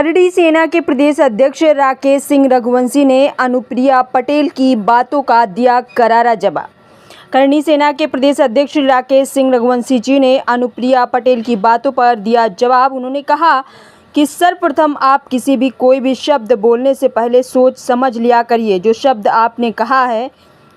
करड़ी सेना के प्रदेश अध्यक्ष राकेश सिंह रघुवंशी ने अनुप्रिया पटेल की बातों का दिया करारा जवाब। करणी सेना के प्रदेश अध्यक्ष राकेश सिंह रघुवंशी जी ने अनुप्रिया पटेल की बातों पर दिया जवाब। उन्होंने कहा कि सर्वप्रथम आप किसी भी कोई भी शब्द बोलने से पहले सोच समझ लिया करिए। जो शब्द आपने कहा है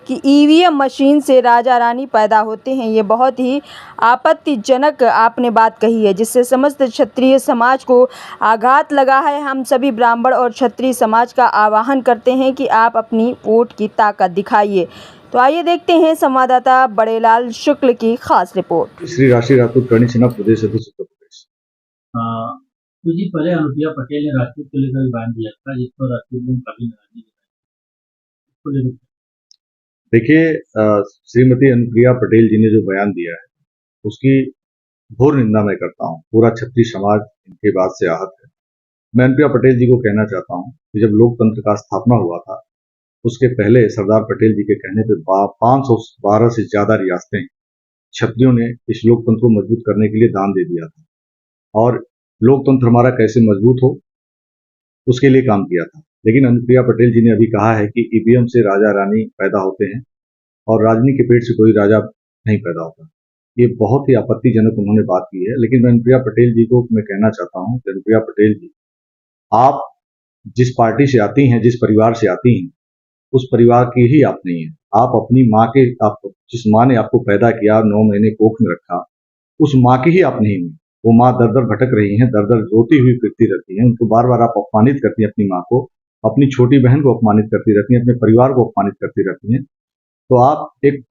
कि ईवीएम मशीन से राजा रानी पैदा होते हैं, ये बहुत ही आपत्तिजनक आपने बात कही है, जिससे समस्त क्षत्रिय समाज को आघात लगा है। हम सभी ब्राह्मण और क्षत्रिय समाज का आह्वान करते हैं कि आप अपनी वोट की ताकत दिखाइए। तो आइए देखते हैं संवाददाता बड़ेलाल शुक्ल की खास रिपोर्ट। श्री राष्ट्रीय राजपूत करणी सेना प्रदेश अध्यक्ष उत्तर प्रदेश। कुछ दिन पहले अनुप्रिया पटेल ने राजपूत को लेकर बयान दिया था, जिस पर राजपूत लोग काफी नाराजगी जताई। देखिए, श्रीमती अनुप्रिया पटेल जी ने जो बयान दिया है उसकी घोर निंदा मैं करता हूँ। पूरा क्षत्रिय समाज इनके बात से आहत है। मैं अनुप्रिया पटेल जी को कहना चाहता हूँ कि जब लोकतंत्र का स्थापना हुआ था उसके पहले सरदार पटेल जी के कहने पे 512 से ज्यादा रियासतें क्षत्रियों ने इस लोकतंत्र को मजबूत करने के लिए दान दे दिया था और लोकतंत्र हमारा कैसे मजबूत हो उसके लिए काम किया था। लेकिन अनुप्रिया पटेल जी ने अभी कहा है कि ईवीएम से राजा रानी पैदा होते हैं और राजनी के पेट से कोई राजा नहीं पैदा होता। ये बहुत ही आपत्तिजनक उन्होंने बात की है। लेकिन मैं अनुप्रिया पटेल जी को मैं कहना चाहता हूं कि अनुप्रिया पटेल जी, आप जिस पार्टी से आती हैं, जिस परिवार से आती हैं, उस परिवार की ही आप नहीं है। आप अपनी माँ के, आप जिस माँ ने आपको पैदा किया, 9 महीने कोख में रखा, उस माँ की ही आप नहीं है। वो माँ दर दर भटक रही हैं, दर दर रोती हुई फिरती रहती हैं। उनको बार बार आप अपमानित करती हैं, अपनी माँ को, अपनी छोटी बहन को अपमानित करती रहती हैं, अपने परिवार को अपमानित करती रहती हैं। तो आप एक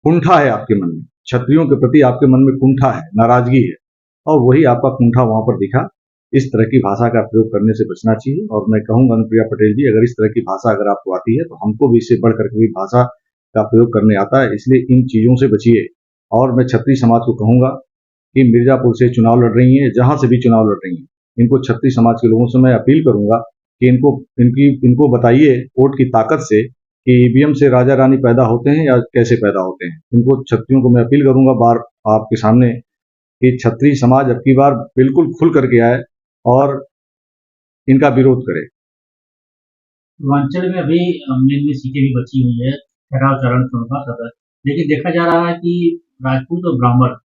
कुंठा है आपके मन में, क्षत्रियों के प्रति आपके मन में कुंठा है, नाराजगी है, और वही आपका कुंठा वहां पर दिखा। इस तरह की भाषा का प्रयोग करने से बचना चाहिए। और मैं कहूंगा अनुप्रिया पटेल जी, अगर इस तरह की भाषा अगर आपको आती है तो हमको भी इससे बढ़कर के भी भाषा का प्रयोग करने आता है, इसलिए इन चीजों से बचिए। और मैं क्षत्रिय समाज को कहूंगा कि मिर्जापुर से चुनाव लड़ रही हैं, जहां से भी चुनाव लड़ रही हैं, इनको क्षत्रिय समाज के लोगों से मैं अपील करूंगा कि इनको बताइए वोट की ताकत से कि ईवीएम से राजा रानी पैदा होते हैं या कैसे पैदा होते हैं। इनको क्षत्रियों को मैं अपील करूंगा बार आपके सामने कि क्षत्रिय समाज अब की बार बिल्कुल खुल करके आए और इनका विरोध करे। पूर्वांचल में अभी मेन सीटें भी बची हुई है, ठहराव चरण सदस्य, लेकिन देखा जा रहा है कि राजपूत और ब्राह्मण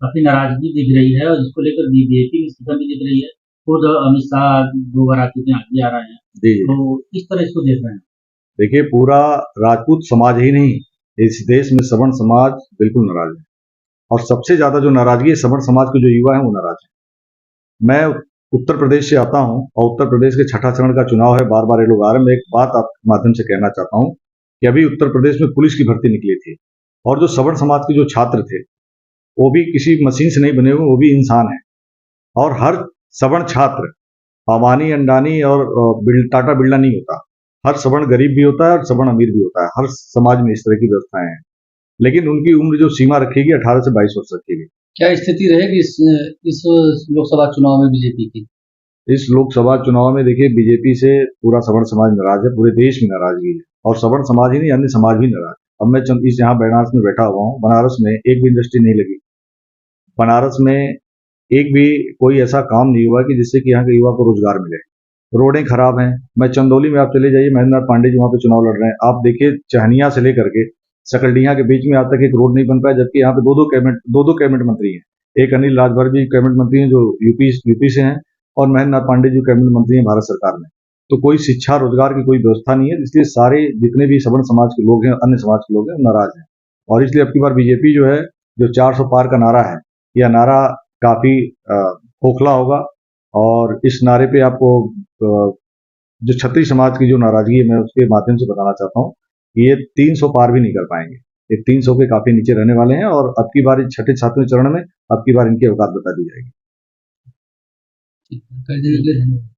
काफी नाराजगी दिख रही है और इसको लेकर बीजेपी में शिकन भी दिख रही है। खुद अमित शाह 2 बार आ चुके हैं, आगे आ रहे हैं, तो किस तरह इसको देख रहे हैं? देखिए, पूरा राजपूत समाज ही नहीं, इस देश में सवर्ण समाज बिल्कुल नाराज है और सबसे ज्यादा जो नाराजगी है सवर्ण समाज के जो युवा है वो नाराज है। मैं उत्तर प्रदेश से आता हूं और उत्तर प्रदेश के छठा चरण का चुनाव है, बार बार ये लोग आ रहे हैं। मैं एक बात आपके माध्यम से कहना चाहता हूं कि अभी उत्तर प्रदेश में पुलिस की भर्ती निकली थी और जो सवर्ण समाज के जो छात्र थे वो भी किसी मशीन से नहीं बने हुए, वो भी इंसान है। और हर सवर्ण छात्र अंबानी, अंडानी और टाटा बिरला नहीं होता। हर सवर्ण गरीब भी होता है और सवर्ण अमीर भी होता है। हर समाज में इस तरह की व्यवस्थाएं हैं, लेकिन उनकी उम्र जो सीमा रखेगी 18 से 22 वर्ष रखेगी। क्या स्थिति रहेगी इस लोकसभा चुनाव में बीजेपी की? इस लोकसभा चुनाव में देखिए, बीजेपी से पूरा सवर्ण समाज नाराज है, पूरे देश में नाराजगी है और सवर्ण समाज ही नहीं, अन्य समाज भी नाराज है। अब मैं इस यहाँ बनारस में बैठा हुआ हूँ, बनारस में एक भी इंडस्ट्री नहीं लगी, बनारस में एक भी कोई ऐसा काम नहीं हुआ कि जिससे कि यहाँ के युवा को रोजगार मिले। रोडें खराब हैं। मैं चंदौली में, आप चले जाइए, महेंद्र नाथ पांडे जी वहां पे चुनाव लड़ रहे हैं, आप देखिए चहनिया से लेकर के सकलडीहा के बीच में आज तक एक रोड नहीं बन पाया, जबकि यहाँ पे दो कैबिनेट मंत्री हैं। एक अनिल राजभर जी कैबिनेट मंत्री हैं जो यूपी से हैं, और महेंद्र नाथ पांडे जी कैबिनेट मंत्री हैं भारत सरकार में। तो कोई शिक्षा रोजगार की कोई व्यवस्था नहीं है, इसलिए सारे जितने भी सवर्ण समाज के लोग हैं, अन्य समाज के लोग हैं, नाराज हैं। और इसलिए अब की बार बीजेपी जो है, जो 400 पार का नारा है, यह नारा काफी खोखला होगा। और इस नारे पे आपको जो क्षत्रिय समाज की जो नाराजगी है, मैं उसके माध्यम से बताना चाहता हूँ कि ये 300 पार भी नहीं कर पाएंगे। ये 300 के काफी नीचे रहने वाले हैं और अब की बार छठे सातवें चरण में अब की बार इनकी औकात बता दी जाएगी।